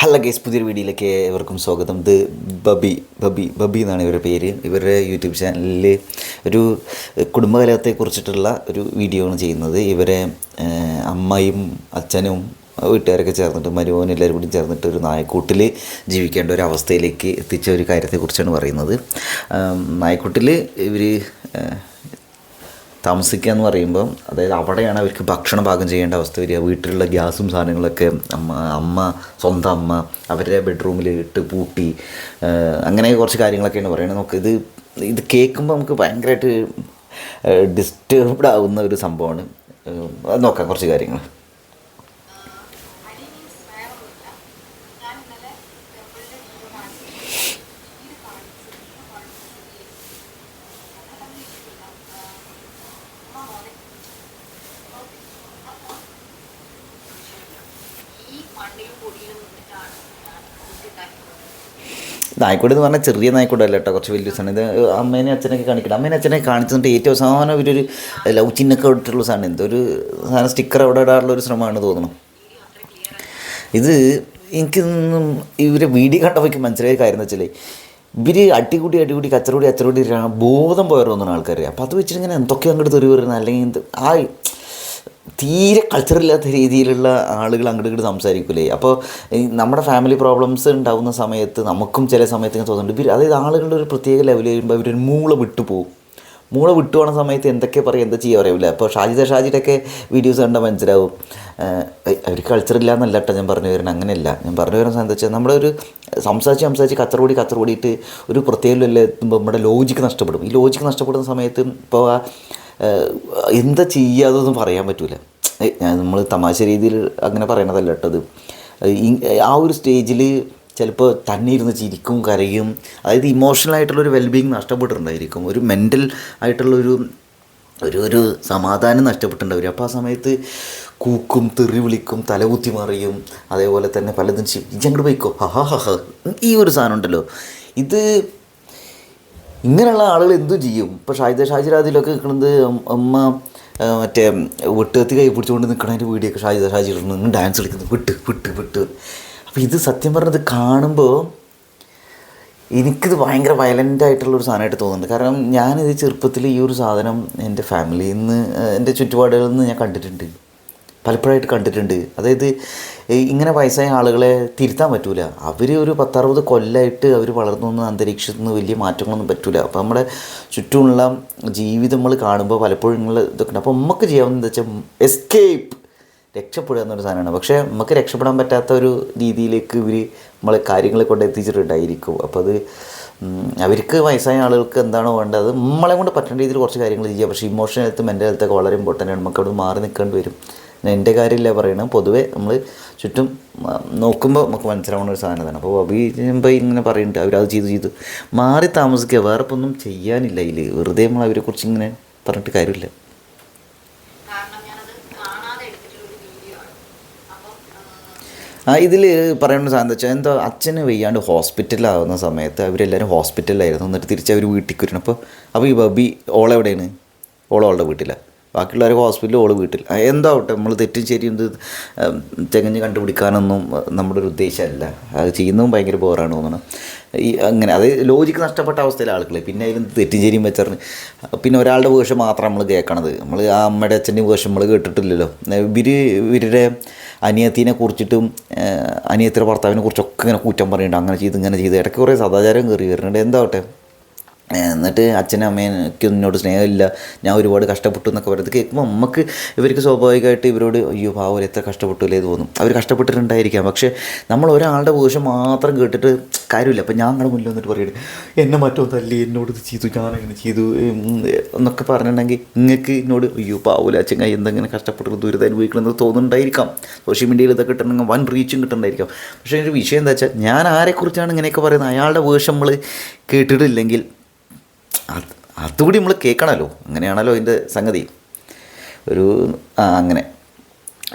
Hello guys, പുതിയൊരു വീഡിയോയിലേക്ക് ഏവർക്കും സ്വാഗതം. ഇത് ബബി എന്നാണ് ഇവരുടെ പേര്. ഇവരുടെ യൂട്യൂബ് ചാനലിൽ ഒരു കുടുംബകലഹത്തെക്കുറിച്ചിട്ടുള്ള ഒരു വീഡിയോ ആണ് ചെയ്യുന്നത്. ഇവരെ അമ്മയും അച്ഛനും വീട്ടുകാരൊക്കെ ചേർന്നിട്ട് മരുമോനും എല്ലാവരും കൂടി ചേർന്നിട്ട് ഒരു നായക്കൂട്ടിൽ ജീവിക്കേണ്ട ഒരു അവസ്ഥയിലേക്ക് എത്തിച്ച ഒരു കാര്യത്തെക്കുറിച്ചാണ് പറയുന്നത്. നായക്കൂട്ടിൽ ഇവർ താമസിക്കുക എന്ന് പറയുമ്പം, അതായത് അവിടെയാണ് അവർക്ക് ഭക്ഷണം പാകം ചെയ്യേണ്ട അവസ്ഥ വരിക. വീട്ടിലുള്ള ഗ്യാസും സാധനങ്ങളൊക്കെ സ്വന്തം അമ്മ അവരുടെ ബെഡ്റൂമിൽ ഇട്ട് പൂട്ടി, അങ്ങനെ കുറച്ച് കാര്യങ്ങളൊക്കെയാണ് പറയുന്നത്. നമുക്ക് ഇത് കേൾക്കുമ്പോൾ നമുക്ക് ഭയങ്കരമായിട്ട് ഡിസ്റ്റർബ്ഡ് ആവുന്ന ഒരു സംഭവമാണ്. അത് നോക്കാം കുറച്ച് കാര്യങ്ങൾ. നായ്ക്കൂട് എന്ന് പറഞ്ഞാൽ ചെറിയ നായ്ക്കൂടല്ല കേട്ടോ, കുറച്ച് വലിയ സാധനം. ഇത് അമ്മേനെ അച്ഛനൊക്കെ കാണിക്കണം. അമ്മേനെ അച്ഛനൊക്കെ കാണിച്ചിട്ട് ഏറ്റവും അവസാനം ഇവരൊരു ലവ് ചിഹ്നൊക്കെ ഇട്ടിട്ടുള്ള സാധനം, എന്തൊരു സാധനം സ്റ്റിക്കർ അവിടെ ഇടാറുള്ള ഒരു ശ്രമമാണ് തോന്നുന്നു. ഇത് എനിക്കൊന്നും ഇവരെ വീഡിയോ കണ്ടപ്പോൾ മനസ്സിലായ കാര്യം എന്ന് വെച്ചാൽ, ഇവർ അടികൂടി കച്ചറൂടി ബോധം പോയവർ തോന്നുന്നു ആൾക്കാർ. അപ്പോൾ അത് വെച്ചിട്ട് ഇങ്ങനെ എന്തൊക്കെയോ അങ്ങോട്ട് തെറി വരുന്നത്, അല്ലെങ്കിൽ തീരെ കൾച്ചറില്ലാത്ത രീതിയിലുള്ള ആളുകൾ അങ്ങോട്ട് സംസാരിക്കില്ലേ. അപ്പോൾ നമ്മുടെ ഫാമിലി പ്രോബ്ലംസ് ഉണ്ടാകുന്ന സമയത്ത് നമുക്കും ചില സമയത്ത് ഇങ്ങനെ തോന്നുന്നുണ്ട്. അതായത് ആളുകളുടെ ഒരു പ്രത്യേക ലെവൽ വരുമ്പോൾ ഇവരൊരു മൂള വിട്ടു പോകുന്ന സമയത്ത് എന്തൊക്കെ പറയും, എന്താ ചെയ്യുക അറിയില്ല. അപ്പോൾ ഷാജിയുടെയൊക്കെ വീഡിയോസ് കണ്ടാൽ മനസ്സിലാവും. അവർക്ക് കൾച്ചറില്ല എന്നല്ല കേട്ടോ ഞാൻ പറഞ്ഞു വരുന്നത്, അങ്ങനെയല്ല. ഞാൻ പറഞ്ഞു വരുന്ന എന്താ വെച്ചാൽ, നമ്മുടെ ഒരു സംസാരിച്ച് കച്ചറോടിയിട്ട് ഒരു പ്രത്യേക ലെവലിൽ എത്തുമ്പോൾ നമ്മുടെ ലോജിക്ക് നഷ്ടപ്പെടും. ഈ ലോജിക്ക് നഷ്ടപ്പെടുന്ന സമയത്ത് ഇപ്പോൾ എന്താ ചെയ്യുക അതൊന്നും പറയാൻ പറ്റില്ല. നമ്മൾ തമാശ രീതിയിൽ അങ്ങനെ പറയണതല്ല കേട്ടത്. ആ ഒരു സ്റ്റേജിൽ ചിലപ്പോൾ തന്നെ ഇരുന്ന് ചിരിക്കും, കരയും. അതായത് ഇമോഷണലായിട്ടുള്ളൊരു വെൽബീങ് നഷ്ടപ്പെട്ടിട്ടുണ്ടായിരിക്കും. ഒരു മെൻ്റൽ ആയിട്ടുള്ളൊരു ഒരു സമാധാനം നഷ്ടപ്പെട്ടിട്ടുണ്ടാവും. അപ്പോൾ ആ സമയത്ത് കൂക്കും, തെറി വിളിക്കും, തലകുത്തി മറിയും. അതേപോലെ തന്നെ പലതും ഇജങ്ങോട്ട് പോയിക്കോ ഈ ഒരു സാധനം ഉണ്ടല്ലോ. ഇത് ഇങ്ങനെയുള്ള ആളുകൾ എന്തും ചെയ്യും. ഇപ്പോൾ ഷാജിറാദിലൊക്കെ നിൽക്കുന്നത് അമ്മ മറ്റേ വെട്ടുകത്തി കൈ പിടിച്ചുകൊണ്ട് നിൽക്കണതിൻ്റെ വീഡിയോ ഒക്കെ ഷാജി ഇടുന്നു, ഡാൻസ് കളിക്കുന്നത് വിട്ട്. അപ്പോൾ ഇത് സത്യം പറഞ്ഞത് കാണുമ്പോൾ എനിക്കിത് ഭയങ്കര വയലൻ്റായിട്ടുള്ളൊരു സാധനമായിട്ട് തോന്നുന്നുണ്ട്. കാരണം ഞാനിത് ചെറുപ്പത്തിൽ ഈ ഒരു സാധനം എൻ്റെ ഫാമിലിയിൽ നിന്ന്, എൻ്റെ ചുറ്റുപാടുകളിൽ നിന്ന് ഞാൻ പലപ്പോഴായിട്ട് കണ്ടിട്ടുണ്ട്. അതായത് ഇങ്ങനെ വയസ്സായ ആളുകളെ തിരുത്താൻ പറ്റില്ല. അവർ ഒരു 10-60 കൊല്ലമായിട്ട് അവർ വളർന്നു വന്ന അന്തരീക്ഷത്തിൽ നിന്ന് വലിയ മാറ്റങ്ങളൊന്നും പറ്റില്ല. അപ്പോൾ നമ്മുടെ ചുറ്റുമുള്ള ജീവിതം നമ്മൾ കാണുമ്പോൾ പലപ്പോഴും ഇതൊക്കെ. അപ്പോൾ നമുക്ക് ചെയ്യാവുന്നത് വെച്ചാൽ എസ്കേപ്പ്, രക്ഷപ്പെടുക എന്നൊരു സാധനമാണ്. പക്ഷേ നമുക്ക് രക്ഷപ്പെടാൻ പറ്റാത്ത ഒരു രീതിയിലേക്ക് ഇവർ നമ്മളെ കാര്യങ്ങളെ കൊണ്ട് എത്തിച്ചിട്ടുണ്ടായിരിക്കും. അപ്പോൾ അത് അവർക്ക് വയസ്സായ ആളുകൾക്ക് എന്താണോ വേണ്ടത് അത് നമ്മളെ കൊണ്ട് പറ്റുന്ന രീതിയിൽ കുറച്ച് കാര്യങ്ങൾ ചെയ്യുക. പക്ഷേ ഇമോഷണൽ ഹെൽത്ത്, മെൻ്റൽ ഹെൽത്തൊക്കെ വളരെ ഇമ്പോർട്ടൻ്റ് ആണ്. നമുക്ക് അവിടെ മാറി നിൽക്കേണ്ടി വരും. എൻ്റെ കാര്യമില്ല പറയണം, പൊതുവേ നമ്മൾ ചുറ്റും നോക്കുമ്പോൾ നമുക്ക് മനസ്സിലാവുന്ന ഒരു സാധനമാണ്. അപ്പോൾ അഭിനയിക്കുമ്പോൾ ഇങ്ങനെ പറയുന്നുണ്ട് അവരത് ചെയ്തു മാറി താമസിക്കുക, വേറെ ഇപ്പം ഒന്നും ചെയ്യാനില്ല. ഇതിൽ വെറുതെ നമ്മൾ അവരെക്കുറിച്ച് ഇങ്ങനെ പറഞ്ഞിട്ട് കാര്യമില്ല. ഇതിൽ പറയുന്ന സാധനം എന്താ വെച്ചാൽ, എന്തോ അച്ഛന് വയ്യാണ്ട് ഹോസ്പിറ്റലിലാവുന്ന സമയത്ത് അവരെല്ലാവരും ഹോസ്പിറ്റലിലായിരുന്നു. എന്നിട്ട് തിരിച്ച് അവർ വീട്ടിലേക്ക് വരണം. അപ്പോൾ ഈ ബബി ഓളെവിടെയാണ്? ഓളുടെ വീട്ടിലാണ്, ബാക്കിയുള്ളവർ ഹോസ്പിറ്റലിൽ, ഓള് വീട്ടിൽ. എന്താവട്ടെ, നമ്മൾ തെറ്റും ശരിയും തികഞ്ഞ് കണ്ടുപിടിക്കാനൊന്നും നമ്മുടെ ഒരു ഉദ്ദേശമല്ല. അത് ചെയ്യുന്നതും ഭയങ്കര ബോറാണ് തോന്നണം. അങ്ങനെ അത് ലോജിക്ക് നഷ്ടപ്പെട്ട അവസ്ഥയിലെ ആളുകൾ പിന്നെ അതിൽ തെറ്റും ശരിയും വെച്ചറിഞ്ഞ് പിന്നെ ഒരാളുടെ വേഷം മാത്രം നമ്മൾ കേൾക്കണത്. നമ്മൾ ആ അമ്മയുടെ അച്ഛൻ്റെ വേഷം നമ്മൾ കേട്ടിട്ടില്ലല്ലോ. ഇവരുടെ അനിയത്തിനെ കുറിച്ചിട്ടും അനിയത്തിയുടെ ഭർത്താവിനെ കുറിച്ചൊക്കെ ഇങ്ങനെ കുറ്റം പറയുന്നുണ്ട്. അങ്ങനെ ചെയ്ത് ഇടയ്ക്ക് കുറേ സദാചാരം കയറി വരുന്നുണ്ട്. എന്താവട്ടെ, എന്നിട്ട് അച്ഛനും അമ്മയ്ക്ക് എന്നോട് സ്നേഹമില്ല, ഞാൻ ഒരുപാട് കഷ്ടപ്പെട്ടു എന്നൊക്കെ പറയുന്നത് കേൾക്കുമ്പോൾ നമുക്ക് ഇവർക്ക് സ്വാഭാവികമായിട്ട് ഇവരോട് അയ്യോ പാവം എത്ര കഷ്ടപ്പെട്ടില്ലേ തോന്നും. അവർ കഷ്ടപ്പെട്ടിട്ടുണ്ടായിരിക്കാം. പക്ഷേ നമ്മൾ ഒരാളുടെ വേഷം മാത്രം കേട്ടിട്ട് കാര്യമില്ല. അപ്പം ഞാൻ നിങ്ങളുടെ മുന്നിൽ വന്നിട്ട് പറയുന്നത് എന്നെ മറ്റോ തല്ലി, എന്നോട് ഇത് ചെയ്തു, ഞാനങ്ങനെ ചെയ്തു എന്നൊക്കെ പറഞ്ഞിട്ടുണ്ടെങ്കിൽ നിങ്ങൾക്ക് എന്നോട് അയ്യോ പാവൂല അച്ഛൻ എന്തെങ്കിലും കഷ്ടപ്പെട്ടു ദുരിതം അനുഭവിക്കണമെന്ന് തോന്നുന്നുണ്ടായിരിക്കാം. സോഷ്യൽ മീഡിയയിൽ ഇതൊക്കെ കിട്ടണമെങ്കിൽ വൻ റീച്ചും കിട്ടുന്നുണ്ടായിരിക്കാം. പക്ഷേ ഒരു വിഷയം എന്താ വെച്ചാൽ, ഞാൻ ആരെക്കുറിച്ചാണ് ഇങ്ങനെയൊക്കെ പറയുന്നത്, അയാളുടെ വേഷം നമ്മൾ കേട്ടിട്ടില്ലെങ്കിൽ അതുകൂടി നമ്മൾ കേൾക്കണമല്ലോ. അങ്ങനെയാണല്ലോ അതിൻ്റെ സംഗതി. അങ്ങനെ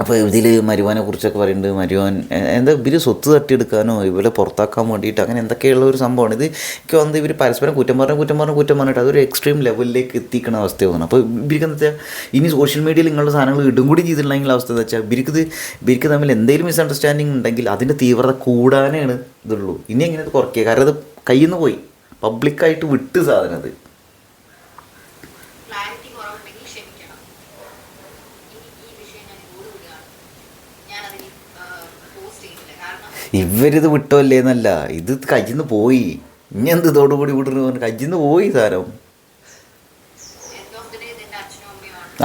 അപ്പോൾ ഇതിൽ മരുവാനെ കുറിച്ചൊക്കെ പറയുന്നുണ്ട്. മരുവാൻ എന്താ ഇവർ സ്വത്ത് തട്ടിയെടുക്കാനോ ഇവരെ പുറത്താക്കാൻ വേണ്ടിയിട്ട് അങ്ങനെ എന്തൊക്കെയുള്ള ഒരു സംഭവമാണ് ഇത്. എനിക്ക് വന്ന് ഇവർ പരസ്പരം കുറ്റം പറഞ്ഞിട്ട് അതൊരു എക്സ്ട്രീം ലെവലിലേക്ക് എത്തിക്കുന്ന അവസ്ഥ തോന്നുന്നു. അപ്പോൾ ഇവർക്ക് എന്താ വെച്ചാൽ ഇനി സോഷ്യൽ മീഡിയയിൽ നിങ്ങളുടെ സാധനങ്ങൾ ഇടും കൂടി ചെയ്തിട്ടുണ്ടെങ്കിൽ അവസ്ഥ എന്താ വെച്ചാൽ ഇവർക്ക് തമ്മിൽ എന്തെങ്കിലും മിസ്അണ്ടർസ്റ്റാൻഡിങ് ഉണ്ടെങ്കിൽ അതിൻ്റെ തീവ്രത കൂടാനാണ് ഇതുള്ളൂ. ഇനി എങ്ങനെ അത് കുറയ്ക്കുക? കാരണം അത് കയ്യിൽ നിന്ന് പോയി, പബ്ലിക്കായിട്ട് വിട്ട് സാധനം അത്. ഇവരിത് വിട്ടല്ലേ എന്നല്ല, ഇത് കയ്യിൽ നിന്ന് പോയി. ഇനി എന്ത് ഇതോടുകൂടി വിടുന്നു പറഞ്ഞു കയ്യിൽ നിന്ന് പോയി സാരം.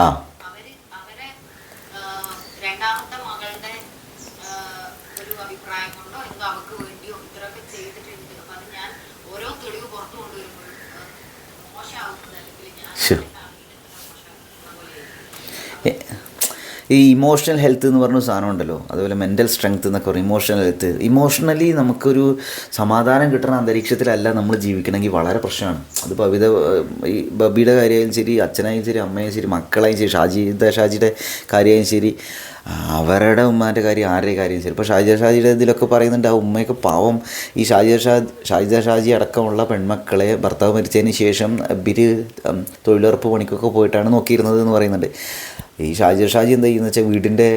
ആ ഈ ഇമോഷണൽ ഹെൽത്ത് എന്ന് പറഞ്ഞ സാധനം ഉണ്ടല്ലോ, അതുപോലെ മെൻ്റൽ സ്ട്രെങ്ത്ത് എന്നൊക്കെ പറയും. ഇമോഷണൽ ഹെൽത്ത്, ഇമോഷണലി നമുക്കൊരു സമാധാനം കിട്ടുന്ന അന്തരീക്ഷത്തിലല്ല നമ്മൾ ജീവിക്കണമെങ്കിൽ വളരെ പ്രശ്നമാണ്. അത് ഈ ബബിയുടെ കാര്യമായാലും ശരി, അച്ഛനായാലും ശരി, അമ്മയായാലും ശരി, മക്കളായാലും ശരി, ഷാജിയുടെ കാര്യമായാലും ശരി, അവരുടെ ഉമ്മാൻ്റെ കാര്യം, ആരുടെ കാര്യം ശരി. ഇപ്പോൾ ഷാജിയുടെ ഇതിലൊക്കെ പറയുന്നുണ്ട് ആ ഉമ്മയൊക്കെ പാവം ഈ ഷാജി അടക്കമുള്ള പെൺമക്കളെ ഭർത്താവ് മരിച്ചതിന് ശേഷം ഇവർ തൊഴിലുറപ്പ് പണിക്കൊക്കെ പോയിട്ടാണ് നോക്കിയിരുന്നത് എന്ന് പറയുന്നുണ്ട്. ഈ ഷാജി എന്താ ചെയ്യുന്നത് വെച്ചാൽ വീടിൻ്റെ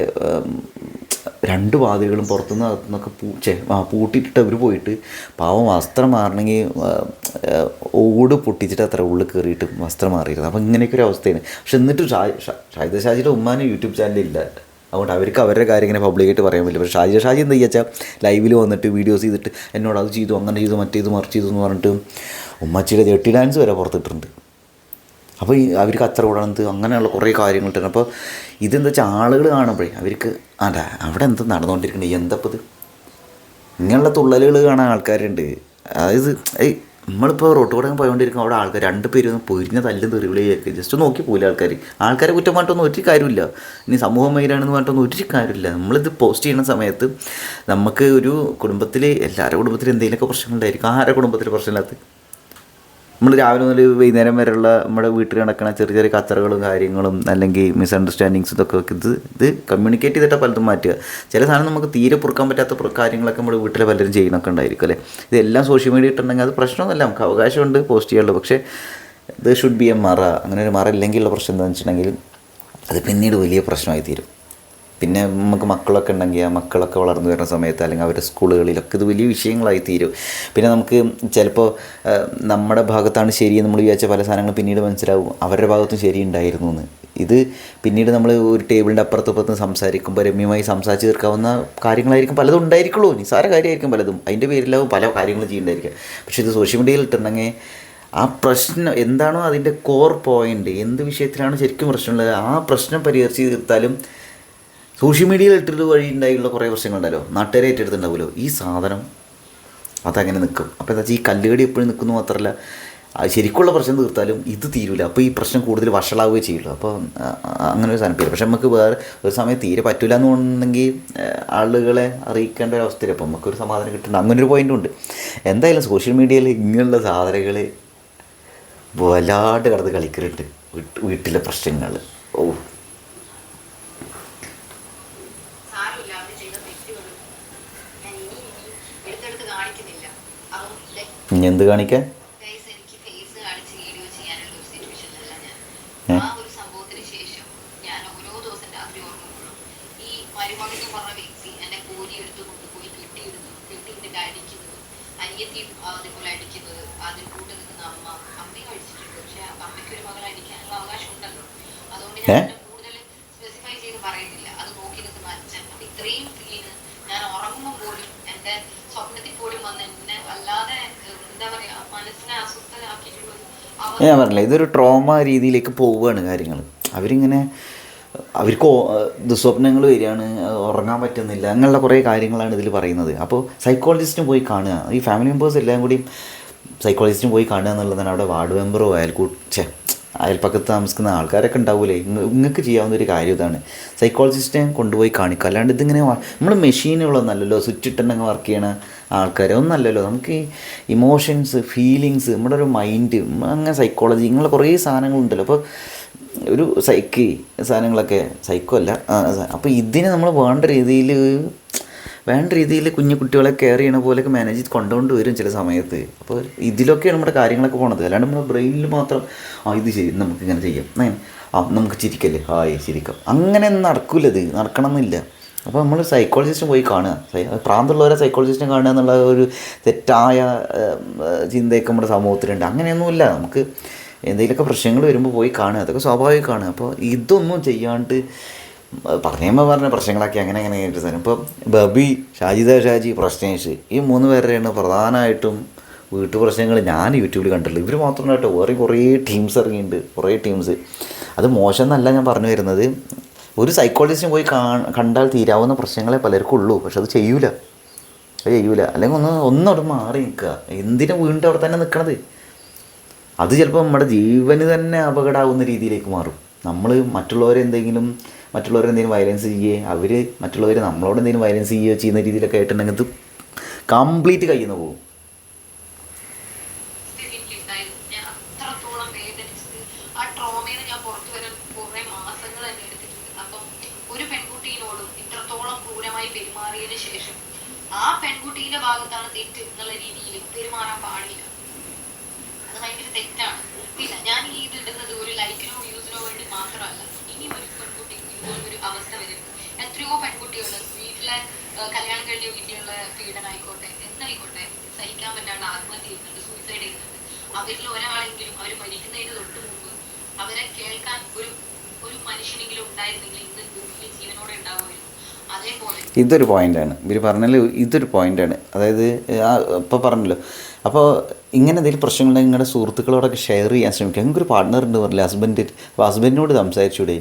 2 വാതിലുകളും പുറത്തുനിന്ന് അകത്തുനിന്നൊക്കെ പൂട്ടിയിട്ടിട്ട് അവർ പോയിട്ട് പാവം വസ്ത്രം മാറണമെങ്കിൽ ഓട് പൊട്ടിച്ചിട്ട് അത്ര ഉള്ളിൽ കയറിയിട്ട് വസ്ത്രം മാറിയിരുന്നു. അപ്പോൾ ഇങ്ങനെയൊക്കെ ഒരു അവസ്ഥയാണ്. പക്ഷെ എന്നിട്ടും ഷാജിയുടെ ഉമ്മാന് യൂട്യൂബ് ചാനലില്ല, അതുകൊണ്ട് അവർക്ക് അവരുടെ കാര്യം ഇങ്ങനെ പബ്ലിക്കായിട്ട് പറയാൻ പറ്റില്ല. പക്ഷേ ഷാജി എന്താ വെച്ചാൽ ലൈവിൽ വന്നിട്ട് വീഡിയോസ് ചെയ്തിട്ട് എന്നോട് അത് ചെയ്തു, അങ്ങനെ ചെയ്തു, മറ്റേത് മറിച്ച് ചെയ്തു എന്ന് പറഞ്ഞിട്ട് ഉമ്മച്ചിയുടെ ജെട്ടി ഡാൻസ് വരെ പുറത്തിട്ടുണ്ട്. അപ്പോൾ അവർക്ക് അത്ര കൂടാണത് അങ്ങനെയുള്ള കുറേ കാര്യങ്ങളിട്ടുണ്ട്. അപ്പോൾ ഇതെന്താ വെച്ചാൽ ആളുകൾ കാണുമ്പോഴേ അവർക്ക് അവിടെ എന്ത് നടന്നുകൊണ്ടിരിക്കണേ, എന്തപ്പോൾ ഇത് ഇങ്ങനെയുള്ള തുള്ളലുകൾ കാണാൻ ആൾക്കാരുണ്ട്. അതായത് നമ്മളിപ്പോൾ റോട്ട് കൂടെ പോയിക്കൊണ്ടിരിക്കും, അവിടെ ആൾക്കാർ 2 പേര് പൊരിഞ്ഞ തല്ലും തെറിവിളിയൊക്കെ ജസ്റ്റ് നോക്കി പോകില്ല ആൾക്കാരെ കുറ്റം പറഞ്ഞിട്ടൊന്നും ഒരു കാര്യമില്ല. ഇനി സമൂഹം മൈരാണെന്ന് പറഞ്ഞിട്ടൊന്നും ഒരു കാര്യമില്ല. നമ്മളിത് പോസ്റ്റ് ചെയ്യുന്ന സമയത്ത് നമുക്ക് ഒരു കുടുംബത്തിൽ എല്ലാവരുടെ കുടുംബത്തിൽ എന്തെങ്കിലുമൊക്കെ പ്രശ്നങ്ങളുണ്ടായിരിക്കും. ആരുടെ കുടുംബത്തിൽ പ്രശ്നമില്ലാത്ത നമ്മൾ രാവിലെ മുതൽ വൈകുന്നേരം വരെയുള്ള നമ്മുടെ വീട്ടിൽ നടക്കുന്ന ചെറിയ കച്ചറകളും കാര്യങ്ങളും അല്ലെങ്കിൽ മിസ്അണ്ടർസ്റ്റാൻഡിങ്സ് ഇതൊക്കെ ഇത് കമ്മ്യൂണിക്കേറ്റ് ചെയ്തിട്ട് പലതും മാറ്റുക. ചില സാധനം നമുക്ക് തീരെ പൊറുക്കാൻ പറ്റാത്ത കാര്യങ്ങളൊക്കെ നമ്മുടെ വീട്ടിലെ പലരും ചെയ്യുന്നൊക്കെ ഉണ്ടായിരിക്കും അല്ലേ. ഇതെല്ലാം സോഷ്യൽ മീഡിയ ഇട്ടുണ്ടെങ്കിൽ അത് പ്രശ്നമൊന്നുമല്ല, നമുക്ക് അവകാശമുണ്ട് പോസ്റ്റ് ചെയ്യാനുള്ളത്. പക്ഷേ ഇത് ഷുഡ് ബി എ മറ. അങ്ങനെ ഒരു മറ ഇല്ലെങ്കിലുള്ള പ്രശ്നം എന്താണെന്ന് വെച്ചിട്ടുണ്ടെങ്കിൽ അത് പിന്നീട് വലിയ പ്രശ്നമായി തീരും. പിന്നെ നമുക്ക് മക്കളൊക്കെ ഉണ്ടെങ്കിൽ ആ മക്കളൊക്കെ വളർന്നു വരുന്ന സമയത്ത് അല്ലെങ്കിൽ അവരുടെ സ്കൂളുകളിലൊക്കെ ഇത് വലിയ വിഷയങ്ങളായി തീരും. പിന്നെ നമുക്ക് ചിലപ്പോൾ നമ്മുടെ ഭാഗത്താണ് ശരിയെന്ന് നമ്മൾ വിചാരിച്ച പല സാധനങ്ങൾ പിന്നീട് മനസ്സിലാവും അവരുടെ ഭാഗത്തും ശരി ഉണ്ടായിരുന്നു എന്ന്. ഇത് പിന്നീട് നമ്മൾ ഒരു ടേബിളിൻ്റെ അപ്പുറത്തും സംസാരിക്കുമ്പോൾ രമ്യമായി സംസാരിച്ച് തീർക്കാവുന്ന കാര്യങ്ങളായിരിക്കും പലതും ഉണ്ടായിരിക്കുള്ളൂ. നിസ്സാര കാര്യമായിരിക്കും പലതും, അതിൻ്റെ പേരിലാവും പല കാര്യങ്ങളും ചെയ്യുന്നുണ്ടായിരിക്കുക. പക്ഷേ ഇത് സോഷ്യൽ മീഡിയയിൽ ഇട്ടുണ്ടെങ്കിൽ ആ പ്രശ്നം എന്താണോ അതിൻ്റെ കോർ പോയിൻ്റ്, എന്ത് വിഷയത്തിലാണ് ശരിക്കും പ്രശ്നമുള്ളത്, ആ പ്രശ്നം പരിഹരിച്ച് തീർത്താലും സോഷ്യൽ മീഡിയയിൽ ഇട്ടിട്ട് വഴി ഉണ്ടായിട്ടുള്ള കുറേ പ്രശ്നങ്ങളുണ്ടല്ലോ, നാട്ടുകാരെ ഏറ്റെടുത്തിട്ടുണ്ടാവുമല്ലോ, ഈ സാധനം അതങ്ങനെ നിൽക്കും. അപ്പോൾ എന്താ വെച്ചാൽ ഈ കല്ലുകടി എപ്പോഴും നിൽക്കുന്നു മാത്രമല്ല ശരിക്കുള്ള പ്രശ്നം തീർത്താലും ഇത് തീരില്ല. അപ്പോൾ ഈ പ്രശ്നം കൂടുതൽ വഷളാവുകയേ ചെയ്യുള്ളൂ. അപ്പോൾ അങ്ങനെ ഒരു സാധനം പേര്. പക്ഷെ നമുക്ക് വേറെ ഒരു സമയം തീരെ പറ്റില്ല എന്നുണ്ടെങ്കിൽ ആളുകളെ അറിയിക്കേണ്ട ഒരു അവസ്ഥയിൽ അപ്പോൾ നമുക്കൊരു സമാധാനം കിട്ടുന്നുണ്ട്. അങ്ങനൊരു പോയിൻ്റും ഉണ്ട്. എന്തായാലും സോഷ്യൽ മീഡിയയിൽ ഇങ്ങനെയുള്ള സാധനങ്ങൾ വല്ലാണ്ട് കിടന്ന് കളിക്കുന്നുണ്ട്. വീട്ടിലെ പ്രശ്നങ്ങൾ ഇനി എന്ത് കാണിക്കാൻ? ഞാൻ പറഞ്ഞില്ല, ഇതൊരു ട്രോമ രീതിയിലേക്ക് പോവുകയാണ് കാര്യങ്ങൾ. അവർക്ക് ദുസ്വപ്നങ്ങൾ വരികയാണ്, ഉറങ്ങാൻ പറ്റുന്നില്ല, അങ്ങനെയുള്ള കുറേ കാര്യങ്ങളാണ് ഇതിൽ പറയുന്നത്. അപ്പോൾ സൈക്കോളജിസ്റ്റിന് പോയി കാണുക, ഈ ഫാമിലി മെമ്പേഴ്സ് എല്ലാം കൂടി സൈക്കോളജിസ്റ്റിന് പോയി കാണുക എന്നുള്ളതാണ്. അവിടെ വാർഡ് മെമ്പറോ അയൽപ്പക്കത്ത് താമസിക്കുന്ന ആൾക്കാരൊക്കെ ഉണ്ടാവില്ലേ, നിങ്ങൾക്ക് ചെയ്യാവുന്ന ഒരു കാര്യം ഇതാണ്. സൈക്കോളജിസ്റ്റിനെ കൊണ്ടുപോയി കാണിക്കുക. അല്ലാണ്ട് ഇതിങ്ങനെ നമ്മൾ മെഷീനുകളൊന്നല്ലല്ലോ, സ്വിച്ച് ഇട്ടുണ്ടെങ്കിൽ വർക്ക് ചെയ്യണ ആൾക്കാരെ ഒന്നല്ലല്ലോ. നമുക്ക് ഇമോഷൻസ്, ഫീലിങ്സ്, നമ്മുടെ ഒരു മൈൻഡ്, അങ്ങനെ സൈക്കോളജി, ഇങ്ങനെ കുറേ സാധനങ്ങളുണ്ടല്ലോ. അപ്പോൾ ഒരു സാധനങ്ങളൊക്കെ സൈക്കോ അല്ല. അപ്പോൾ ഇതിന് നമ്മൾ വേണ്ട രീതിയിൽ കുഞ്ഞു കുട്ടികളെ കെയർ ചെയ്യണ പോലെയൊക്കെ മാനേജ് ചെയ്ത് കൊണ്ടുകൊണ്ട് വരും ചില സമയത്ത്. അപ്പോൾ ഇതിലൊക്കെയാണ് നമ്മുടെ കാര്യങ്ങളൊക്കെ പോണത്. അല്ലാണ്ട് നമ്മുടെ ബ്രെയിനിൽ മാത്രം ഇത് ചെയ്യും, നമുക്കിങ്ങനെ ചെയ്യാം, നമുക്ക് ചിരിക്കല്ലേ, ചിരിക്കാം, അങ്ങനെ നടക്കില്ല, നടക്കണമെന്നില്ല. അപ്പോൾ നമ്മൾ സൈക്കോളജിസ്റ്റിനെ പോയി കാണുക, പ്രാന്തമുള്ളവരെ സൈക്കോളജിസ്റ്റിനെ കാണുക എന്നുള്ള ഒരു തെറ്റായ ചിന്തയൊക്കെ നമ്മുടെ സമൂഹത്തിലുണ്ട്. അങ്ങനെയൊന്നുമില്ല. നമുക്ക് എന്തെങ്കിലുമൊക്കെ പ്രശ്നങ്ങൾ വരുമ്പോൾ പോയി കാണുക, അതൊക്കെ സ്വാഭാവികമാണ്. അപ്പോൾ ഇതൊന്നും ചെയ്യാണ്ട് പറഞ്ഞ പ്രശ്നങ്ങളൊക്കെ അങ്ങനെ ആയിട്ട് തന്നെ. ഇപ്പോൾ ബബി, ഷാജി, പ്രശ്നേഷ്, ഈ 3 പേരുടെയാണ് പ്രധാനമായിട്ടും വീട്ടു പ്രശ്നങ്ങൾ ഞാൻ യൂട്യൂബിൽ കണ്ടിട്ടുള്ളൂ. ഇവർ മാത്രമായിട്ട് വേറെ കുറേ ടീംസ് ഇറങ്ങിയിട്ടുണ്ട്, കുറേ ടീംസ്. അത് മോശം എന്നല്ല ഞാൻ പറഞ്ഞു വരുന്നത്. ഒരു സൈക്കോളജിസ്റ്റിനെ പോയി കണ്ടാൽ തീരാവുന്ന പ്രശ്നങ്ങളെ പലർക്കും ഉള്ളൂ. പക്ഷെ അത് ചെയ്യൂല. അല്ലെങ്കിൽ ഒന്നവിടെ മാറി നിൽക്കുക. എന്തിനാ വീണ്ടും അവിടെ തന്നെ നിൽക്കണത്? അത് ചിലപ്പോൾ നമ്മുടെ ജീവന് തന്നെ അപകടമാകുന്ന രീതിയിലേക്ക് മാറും. നമ്മൾ മറ്റുള്ളവരെന്തെങ്കിലും വയലൻസ് ചെയ്യുകയോ മറ്റുള്ളവർ നമ്മളോട് എന്തെങ്കിലും വയലൻസ് ചെയ്യുകയോ ചെയ്യുന്ന രീതിയിലൊക്കെ ആയിട്ടുണ്ടെങ്കിൽ ഇത് കംപ്ലീറ്റ് കയ്യിൽ നിന്ന് പോകും. ആ പെൺകുട്ടിയുടെ ഭാഗത്താണ് തെറ്റ് എന്നുള്ള രീതിയിൽ പെരുമാറാൻ പാടില്ല. അത് ഭയങ്കര തെറ്റാണ്. പിന്നെ ഞാൻ ഈ ഇതിടുന്നത് ഒരു ലൈക്കിനോ വ്യൂസിനോ വേണ്ടി മാത്രമല്ല. ഇനി ഒരു പെൺകുട്ടിക്ക് ഇതുപോലൊരു അവസ്ഥ വരും. എത്രയോ പെൺകുട്ടികൾ വീട്ടിലെ കല്യാണം കഴിഞ്ഞ വീട്ടിലുള്ള പീഡനമായിക്കോട്ടെ എന്തായിക്കോട്ടെ സഹിക്കാൻ പറ്റാണ്ട് ആത്മഹത്യ ചെയ്യുന്നുണ്ട്, സൂയിസൈഡ് ചെയ്യുന്നുണ്ട്. അവരിൽ ഒരാളെങ്കിലും അവർ മരിക്കുന്നതിന് തൊട്ട് മുമ്പ് അവരെ കേൾക്കാൻ ഒരു മനുഷ്യനെങ്കിലും ഉണ്ടായിരുന്നെങ്കിൽ ഇന്ന് ഭൂമിയിൽ ജീവനോടെ ഉണ്ടാവുമായിരുന്നു. ഇതൊരു പോയിൻ്റാണ് ഇവർ പറഞ്ഞാൽ, ഇതൊരു പോയിൻ്റാണ്. അതായത് ഇപ്പോൾ പറഞ്ഞല്ലോ, അപ്പോൾ ഇങ്ങനെ എന്തെങ്കിലും പ്രശ്നങ്ങളുണ്ടെങ്കിൽ നിങ്ങളുടെ സുഹൃത്തുക്കളോടൊക്കെ ഷെയർ ചെയ്യാൻ ശ്രമിക്കുക. നിങ്ങൾക്കൊരു പാർട്ട്ണർ ഉണ്ട് പറഞ്ഞില്ല, അപ്പോൾ ഹസ്ബൻഡിനോട് സംസാരിച്ചൂടെ,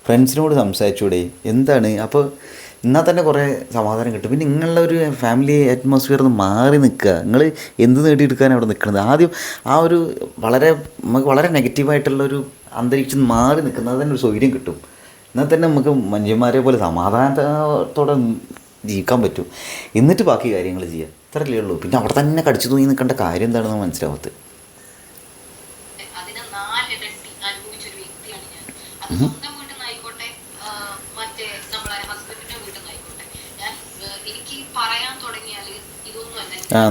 ഫ്രണ്ട്സിനോട് സംസാരിച്ചൂടെ, എന്താണ്? അപ്പോൾ എന്നാൽ തന്നെ കുറേ സമാധാനം കിട്ടും. പിന്നെ നിങ്ങളുടെ ഒരു ഫാമിലി അറ്റ്മോസ്ഫിയർ ഒന്ന് മാറി നിൽക്കുക. നിങ്ങൾ എന്ത് നേടിയെടുക്കാനാണ് അവിടെ നിൽക്കുന്നത്? ആദ്യം നമുക്ക് വളരെ നെഗറ്റീവായിട്ടുള്ളൊരു അന്തരീക്ഷം മാറി നിൽക്കുന്നത് തന്നെ ഒരു സൗകര്യം കിട്ടും. എന്നാൽ തന്നെ നമുക്ക് മനുഷ്യന്മാരെ പോലെ സമാധാനത്തോടെ ജീവിക്കാൻ പറ്റും. എന്നിട്ട് ബാക്കി കാര്യങ്ങൾ ചെയ്യുക. ഇത്രയല്ലേ ഉള്ളൂ. പിന്നെ അവിടെ തന്നെ കടിച്ചു തൂങ്ങി നിൽക്കേണ്ട കാര്യം എന്താണെന്ന് മനസ്സിലാവത്ത്.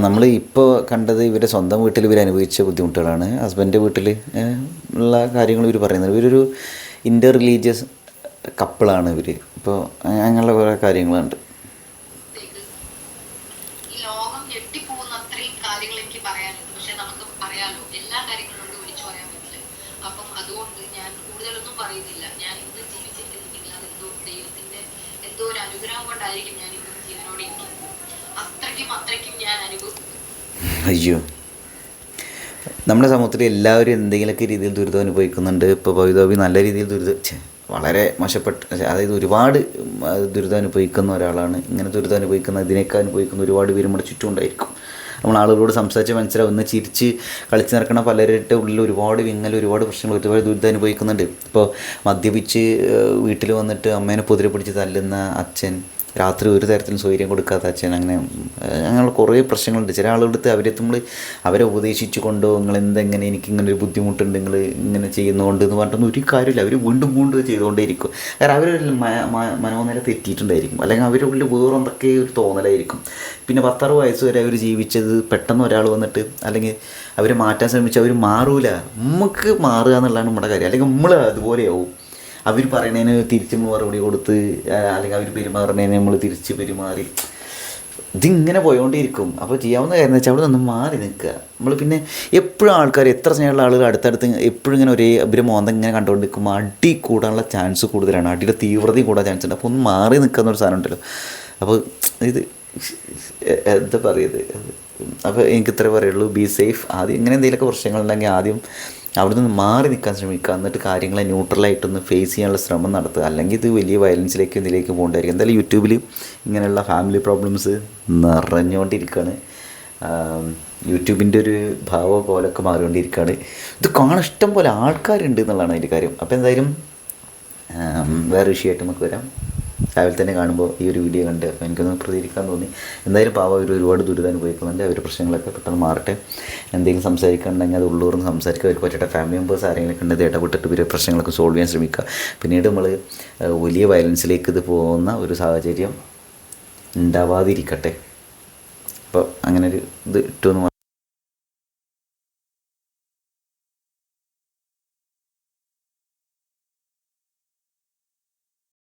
നമ്മൾ ഇപ്പോൾ കണ്ടത് ഇവരുടെ സ്വന്തം വീട്ടിൽ ഇവർ അനുഭവിച്ച ബുദ്ധിമുട്ടുകളാണ്. ഹസ്ബൻഡിൻ്റെ വീട്ടിൽ ഉള്ള കാര്യങ്ങൾ ഇവർ പറയുന്നത്. ഇവരൊരു ഇൻ്റർ റിലീജിയസ് കപ്പിളാണ് ഇവർ. ഇപ്പോൾ അങ്ങനെയുള്ള കുറേ കാര്യങ്ങളുണ്ട്. അയ്യോ, നമ്മുടെ സമൂഹത്തിൽ എല്ലാവരും എന്തെങ്കിലുമൊക്കെ രീതിയിൽ ദുരിതം അനുഭവിക്കുന്നുണ്ട്. ഇപ്പോൾ ഭവിതോബി നല്ല രീതിയിൽ വളരെ മോശപ്പെട്ട, അതായത് ഒരുപാട് ദുരിതം അനുഭവിക്കുന്ന ഒരാളാണ്. ഇങ്ങനെ ദുരിതം അനുഭവിക്കുന്ന, ഇതിനേക്കാൾ അനുഭവിക്കുന്ന ഒരുപാട് പേര് നമ്മുടെ ചുറ്റും ഉണ്ടായിരിക്കും. നമ്മൾ ആളുകളോട് സംസാരിച്ച് മനസ്സിലാവും. ഒന്ന് ചിരിച്ച് കളിച്ച് നടക്കുന്ന പലരുടെ ഉള്ളിൽ ഒരുപാട് വിങ്ങൽ, ഒരുപാട് പ്രശ്നങ്ങൾ, ഒരുപാട് ദുരിതം അനുഭവിക്കുന്നുണ്ട്. ഇപ്പോൾ മദ്യപിച്ച് വീട്ടിൽ വന്നിട്ട് അമ്മേനെ പൊതിരെ പിടിച്ച് തല്ലുന്ന അച്ഛൻ, രാത്രി ഒരു തരത്തിലും സൗകര്യം കൊടുക്കാത്ത അച്ഛൻ, അങ്ങനെയുള്ള കുറേ പ്രശ്നങ്ങളുണ്ട്. ചില ആളുകളടുത്ത് അവരെ ഉപദേശിച്ചു കൊണ്ടോ നിങ്ങളെന്തെങ്ങനെ എനിക്കിങ്ങനെ ഒരു ബുദ്ധിമുട്ടുണ്ട്, നിങ്ങൾ ഇങ്ങനെ ചെയ്യുന്നതുകൊണ്ട് എന്ന് പറഞ്ഞിട്ടൊന്നും ഒരു കാര്യമില്ല. അവർ വീണ്ടും ചെയ്തുകൊണ്ടേയിരിക്കും. കാരണം അവരൊരു മനോനില തെറ്റിയിട്ടുണ്ടായിരിക്കും, അല്ലെങ്കിൽ അവരുടെ ഉള്ളിൽ വേറെ എന്തൊക്കെ ഒരു തോന്നലായിരിക്കും. പിന്നെ 10-60 വയസ്സ് വരെ അവർ ജീവിച്ചത് പെട്ടെന്ന് ഒരാൾ വന്നിട്ട് അല്ലെങ്കിൽ അവരെ മാറ്റാൻ ശ്രമിച്ചാൽ അവർ മാറൂല. നമുക്ക് മാറുക എന്നുള്ളതാണ് നമ്മുടെ കാര്യം. അല്ലെങ്കിൽ നമ്മൾ അതുപോലെയാവും. അവർ പറയുന്നതിന് തിരിച്ച് മറുപടി കൊടുത്ത്, അല്ലെങ്കിൽ അവർ പെരുമാറുന്നതിന് നമ്മൾ തിരിച്ച് പെരുമാറി, ഇതിങ്ങനെ പോയോണ്ടിരിക്കും. അപ്പോൾ ചെയ്യാവുന്ന കാര്യം എന്ന് വെച്ചാൽ അവിടെ നിന്ന് മാറി നിൽക്കുക. നമ്മൾ പിന്നെ എപ്പോഴും ആൾക്കാർ, എത്ര സ്നേഹമുള്ള ആളുകൾ അടുത്തടുത്ത് എപ്പോഴും ഇങ്ങനെ ഇവർ മോന്തം ഇങ്ങനെ കണ്ടുകൊണ്ട് നിൽക്കുമ്പോൾ അടി കൂടാനുള്ള ചാൻസ് കൂടുതലാണ്, അടിയുടെ തീവ്രതയും കൂടാൻ ചാൻസ് ഉണ്ട്. അപ്പോൾ ഒന്ന് മാറി നിൽക്കുന്ന ഒരു സാധനം ഉണ്ടല്ലോ. അപ്പോൾ ഇത് എന്താ പറയുന്നത്, അപ്പോൾ എനിക്ക് ഇത്രേ പറയുള്ളൂ, ബി സേഫ്. ആദ്യം ഇങ്ങനെ എന്തെങ്കിലുമൊക്കെ പ്രശ്നങ്ങളുണ്ടെങ്കിൽ ആദ്യം അവിടെ നിന്ന് മാറി നിൽക്കാൻ ശ്രമിക്കുക. എന്നിട്ട് കാര്യങ്ങളെ ന്യൂട്രലായിട്ടൊന്ന് ഫേസ് ചെയ്യാനുള്ള ശ്രമം നടത്തുക. അല്ലെങ്കിൽ ഇത് വലിയ വയലൻസിലേക്ക് ഇതിലേക്ക് പോകേണ്ടായിരിക്കും. എന്തായാലും യൂട്യൂബിൽ ഇങ്ങനെയുള്ള ഫാമിലി പ്രോബ്ലംസ് നിറഞ്ഞുകൊണ്ടിരിക്കുകയാണ്. യൂട്യൂബിൻ്റെ ഒരു ഭാവ പോലൊക്കെ മാറിക്കൊണ്ടിരിക്കുകയാണ്. ഇത് കാണാൻ ഇഷ്ടം പോലെ ആൾക്കാരുണ്ട് എന്നുള്ളതാണ് അതിൻ്റെ കാര്യം. അപ്പോൾ എന്തായാലും വേറെ വിഷയമായിട്ട് നമുക്ക് വരാം. രാവിലെ തന്നെ കാണുമ്പോൾ ഈ ഒരു വീഡിയോ കണ്ട് അപ്പോൾ എനിക്കൊന്ന് പ്രതികരിക്കാൻ തോന്നി. എന്തായാലും പാവം അവർ ഒരുപാട് ദുരിതം അനുഭവിക്കുന്നുണ്ട്. അവർ പ്രശ്നങ്ങളൊക്കെ പെട്ടെന്ന് മാറട്ടെ. എന്തെങ്കിലും സംസാരിക്കാനുണ്ടെങ്കിൽ അത് ഉള്ളൂർന്ന് സംസാരിക്കുക. അവർക്ക് പറ്റിയ ഫാമിലി മെമ്പേഴ്സ് ആരെങ്കിലും ഉണ്ടെങ്കിൽ ഇടപെട്ടിട്ട് ഇവർ പ്രശ്നങ്ങളൊക്കെ സോൾവ് ചെയ്യാൻ ശ്രമിക്കുക. പിന്നീട് നമ്മൾ വലിയ വയലൻസിലേക്ക് ഇത് പോകുന്ന ഒരു സാഹചര്യം ഉണ്ടാവാതിരിക്കട്ടെ. അപ്പോൾ അങ്ങനെ ഒരു ഇത് ഇട്ടുമെന്ന്